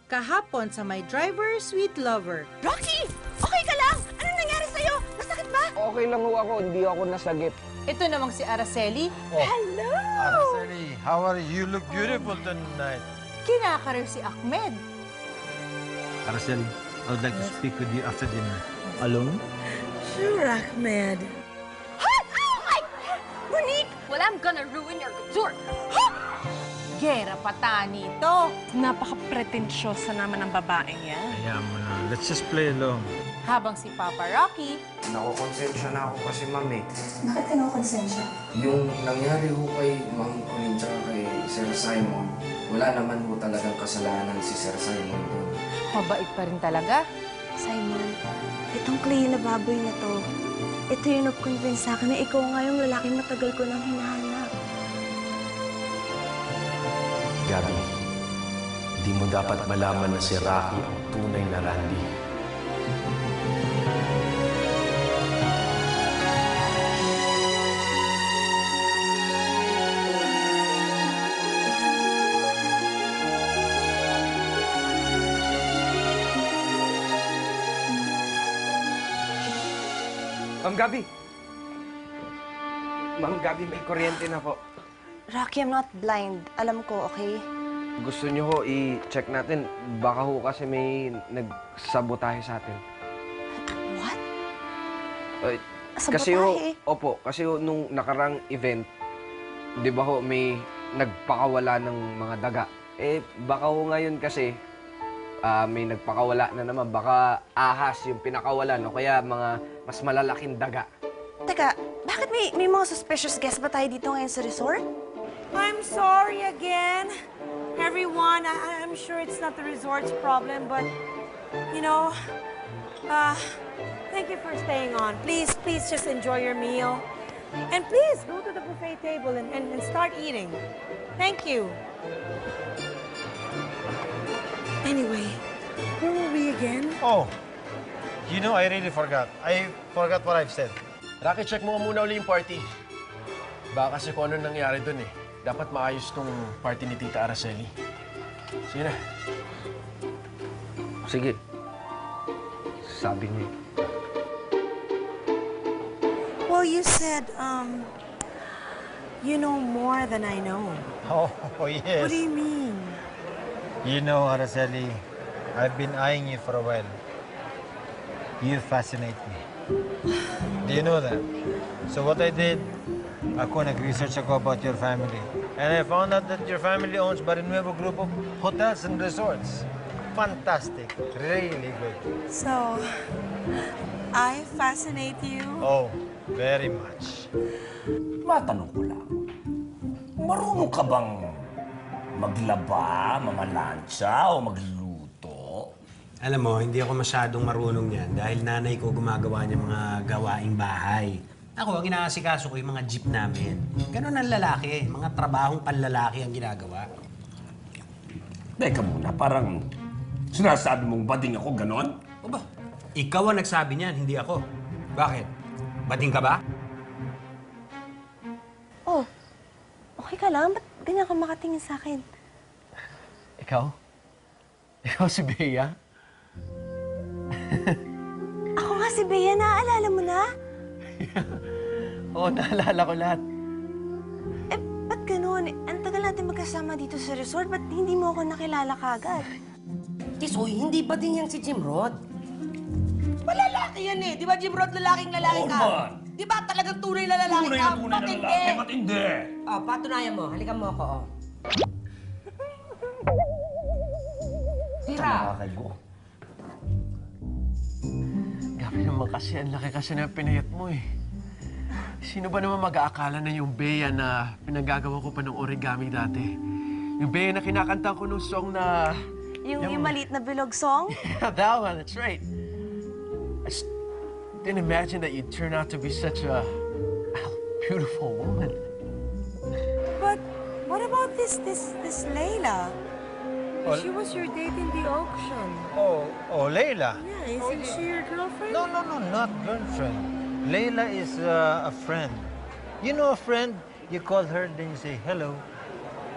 kahapon sa My Driver, Sweet Lover. Rocky! Okay ka lang? Anong nangyari sa'yo? Masakit ba? Okay lang ho ako, hindi ako nasagip. Ito namang si Araceli, Hello! Araceli, how are you? You look beautiful tonight. kinakarew si Ahmed. Araceli, I would like to speak with you after dinner. Alone? Sure, Ahmed. Oh my! Monique! Well, I'm gonna ruin your couture. Gera patani ito. Napaka-pretensyosa naman ng babaeng yan. Kaya mo na. Let's just play along. Habang si Papa Rocky, Nakukonsensya na ako kasi, ma'am eh. Bakit ka nakakonsensya? Yung nangyari ho kay Ma'am Colleen tsaka kay Sir Simon, wala naman ho talagang kasalanan si Sir Simon doon. mabait pa rin talaga. Simon, itong Cleo na baboy na to, ito yung nag-convince sa akin na ikaw nga yung lalaking matagal ko nang hinahanap. Gabi, hindi mo dapat malaman na si Rocky ang tunay na Randy. Ma'am Gabi! Ma'am Gabi, may kuryente na po. Rocky, I'm not blind. Alam ko, okay? Gusto niyo ho, i-check natin. Baka ho kasi may nagsabotahe sa atin. What? Ay, kasi ho, Sabotahe? opo, kasi ho, nung nakarang event, di ba ho, may nagpakawala ng mga daga. Eh, baka ho ngayon kasi, may nagpakawala na naman. Baka ahas yung pinakawalan, o kaya mga mas malalaking daga. Teka, bakit may mga suspicious guests ba tayo dito ngayon sa resort? I'm sorry again, everyone. I'm sure it's not the resort's problem, but, you know, thank you for staying on. Please just enjoy your meal. And please, go to the buffet table and start eating. Thank you. Anyway, where were we again? Oh, you know, I really forgot. I forgot what I've said. Rocky, check mo muna uli yung party. Baka kasi kung ano nangyari dun eh. Dapat maayos tong party ni Tita Araceli. Sige na. Sige. Sabi niya. Well, you said, you know more than I know. Oh, yes. What do you mean? You know, Araceli, I've been eyeing you for a while. You fascinate me. Do you know that? So what I did, ako nag-research ako about your family. And I found out that your family owns Barinuevo Group of Hotels and Resorts. Fantastic. Really good. So, I fascinate you? Oh, very much. Matanong ko lang, marunong ka bang maglaba, mamalansya o magluto? Alam mo, hindi ako masyadong marunong yan dahil nanay ko gumagawa niya mga gawaing bahay. Ako, ang inaasikaso ko yung mga jeep namin. Ganun ang lalaki. Mga trabahong panlalaki ang ginagawa. Teka muna, parang sinasabi mong bading ako, ganon? O ba? Ikaw ang nagsabi niyan, hindi ako. Bakit? Bading ka ba? Oh, okay ka lang? Ba't ganyan ka makatingin sa akin? Ikaw? Ikaw si Bea? Ako nga si Bea, naaalala mo na? Oo, naalala ko lahat. Eh, ba't ganun? Ang tagal natin magkasama dito sa resort, ba't hindi mo ako nakilala kagad? Tisoy, hindi ba din yan si Jim Rod? Malalaki yan eh. Di ba, Jim Rod, lalaking lalaki ka? Oo man. Di ba talagang tunay na lalaki Tunay ka? na tunay na lalaki, matindi! Oh, patunayan mo. Halikan mo ako, oh. Tira! Nakakaigo. Gabi naman kasi, ang laki kasi na pinayat mo eh. Sino ba naman mag-aakala na yung Bea na pinagagawa ko pa ng origami dati? Yung Bea na kinakanta ko nung song na... Yung maliit na bilog song? Yeah, that one, that's right. I just didn't imagine that you'd turn out to be such a beautiful woman. But what about this Layla? Well- She was your date in the auction. Oh, Layla. Yeah, isn't she your girlfriend? No, not girlfriend. Layla is a friend. You know a friend, you call her, then you say, hello.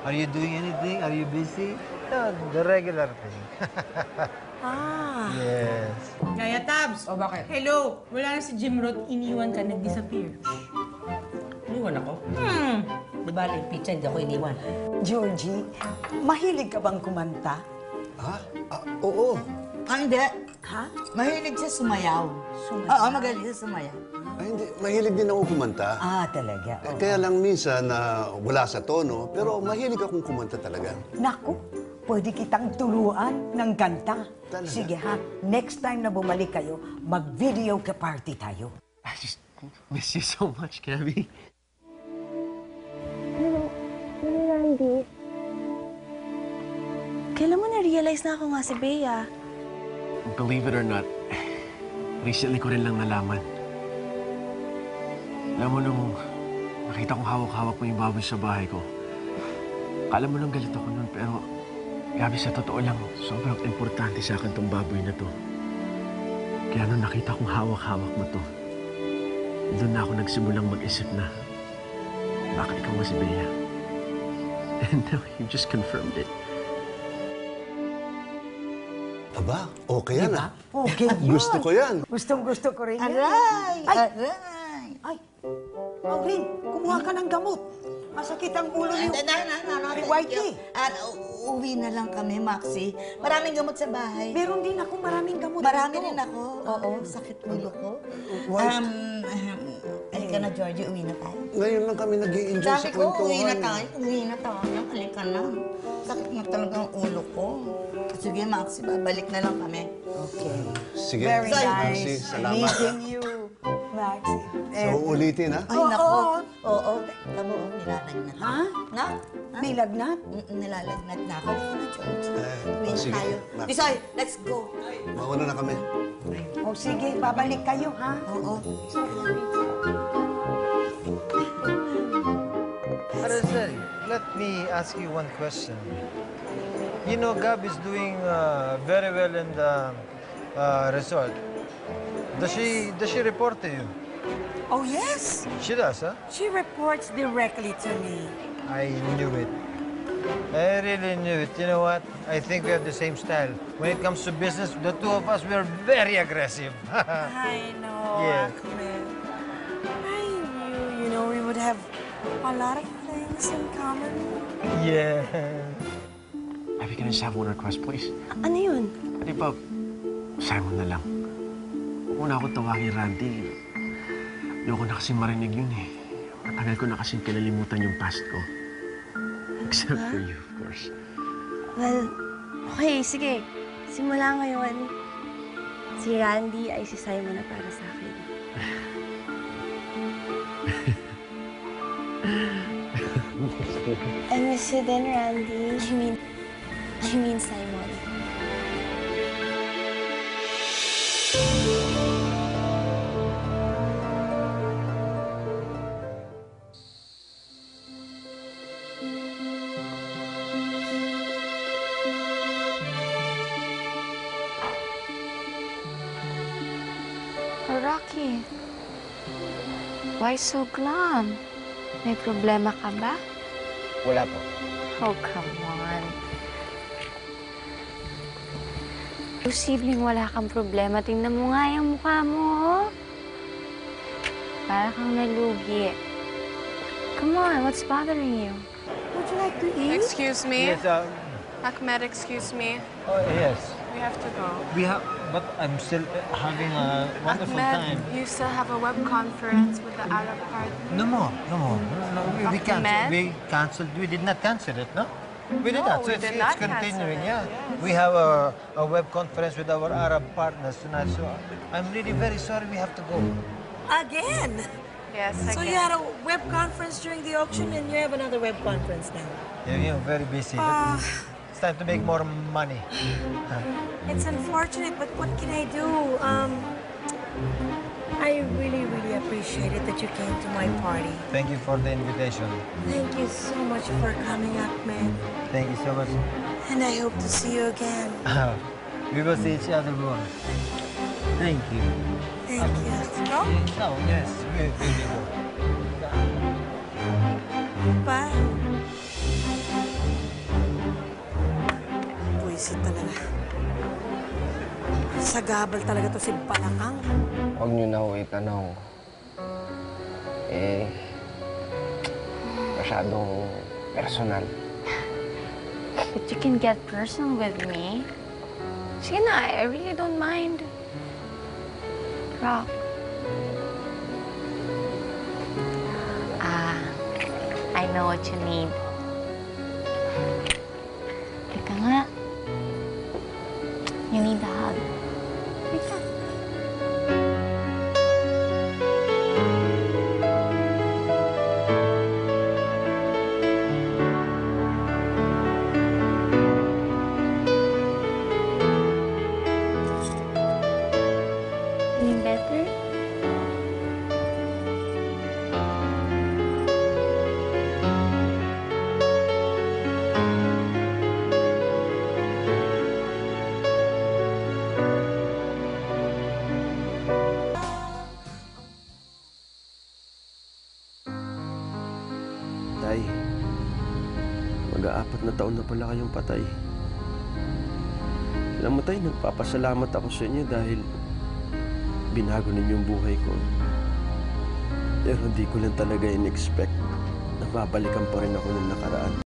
Are you doing anything? Are you busy? The regular thing. Ah. Yes. Kaya, Tabs. O, bakit? Hello. Wala na si Jim Roth. Iniwan ka. Nag-disappear. Iniwan ako? Di ba, yung pizza, hindi ako iniwan. Georgie, mahilig ka bang kumanta? Ha? Oo. Hindi. Ha? Mahilig siya sumayaw. Oo, magaling siya sumayaw. Ay, hindi. Mahilig din ako kumanta. Talaga. Kaya lang minsan na wala sa tono, pero mahilig akong kumanta talaga. Naku, pwede kitang turuan ng kanta. Talaga? Sige ha, next time na bumalik kayo, mag-video ka party tayo. I just miss you so much, Gabby. Randy, kailan mo na-realize na ako nga si Bea? Believe it or not, recently ko rin lang nalaman. Alam mo, nung nakita kong hawak-hawak mo yung baboy sa bahay ko, akala mo lang galit ako nun, pero Gabi, sa totoo lang, sobrang importante sa akin tong baboy na to. Kaya nung nakita kong hawak-hawak mo to, doon na ako nagsimulang mag-isip na, bakit ikaw nga si Bea? And now you just confirmed it. Aba, okay yan ah. Okay yun. Gusto ko yan. Gustong-gusto ko rin yan. Aray! Ay! Aray! Ay! Maureen, kumuha ka ng gamot. Masakit ang ulo ni Whitey. Uwi na lang kami, Maxi. Maraming gamot sa bahay. Meron din ako maraming gamot. Marami dito. rin ako. Oo, sakit ulo ko. Halika na, Georgie. Uwi na tayo. Ngayon lang kami nag-i-enjoy sa Sabi ko, kwentuhan. uwi na tayo. Uwi na tayo. Halika na. Sakit na talaga ang ulo ko. Sige, Maxi. Babalik na lang kami. Okay. Sige, Very Maxi, nice. salamat. Meeting you, Maxi. So, ulitin ha? Ay, nako. Oo. Tamo, nilalagnat. Ha? Na? May lagnat? Nilalagnat na ako. Halika na, Georgie. Uwi na sige. tayo. Maxi. Tisoy, let's go. Mauna na kami. O sige, babalik kayo, ha? Oo. Araceli, let me ask you one question. You know, Gab is doing very well in the resort. Does she report to you? Oh, yes. She does, huh? She reports directly to me. I knew it. I really knew it. You know what? I think we have the same style. When it comes to business, the two of us, we are very aggressive. I know, Yeah. Ahmed. I knew, we would have a lot of things in common. Yeah. Abby, can I just have one request, please? Ano yun? Pwede ba, Simon na lang. Huwag mo na ako tawagin Randy. Ayoko na kasing marinig yun eh. Matagal ko na kasing kinalimutan yung past ko. Except for you, of course. Well, okay, sige. Simula ngayon, si Randy ay si Simon na para sa akin. I miss you din, Randy. I mean Simon. Rocky, why so glum? May problema ka ba? Wala po. Oh, come on. Posibleng wala kang problema. Tingnan mo nga yung mukha mo, oh. Para kang nalugi. Come on, what's bothering you? Would you like to eat? Excuse me? Yes, Ahmed, excuse me. oh, yes. We have to go. We have, but I'm still having a wonderful Ahmed, time. you still have a web conference with the Arab party. No more, no more. No, we canceled. Ahmed? We canceled. We did not cancel it, no? We did No, not. So we it's, did it's not cancel continuing. it, Yeah, yes. we have a web conference with our Arab partners tonight. So I'm really very sorry we have to go. Again? Yes, So you had a web conference during the auction and you have another web conference now? Yeah, very busy. It's time to make more money. It's unfortunate, but what can I do? I really, really appreciate it that you came to my party. Thank you for the invitation. Thank you so much for coming, Ahmed. Thank you so much. And I hope to see you again. We will see each other more. Thank you. Thank you. Let's go. Oh, yes, we will go. Bye. Visit talaga. Sagabal talaga to si Balakang. Huwag niyo na ho itanong. Masyadong personal. But you can get personal with me. Sige na, I really don't mind. Rock. I know what you need. Teka nga. You need a hug. Teka. Feeling better? Tay, mag-aapat na taon na pala kayong patay. Alam mo, Tay, nagpapasalamat ako sa inyo dahil binago ninyo yung buhay ko. Pero hindi ko lang talaga in-expect na babalikan pa rin ako ng nakaraan.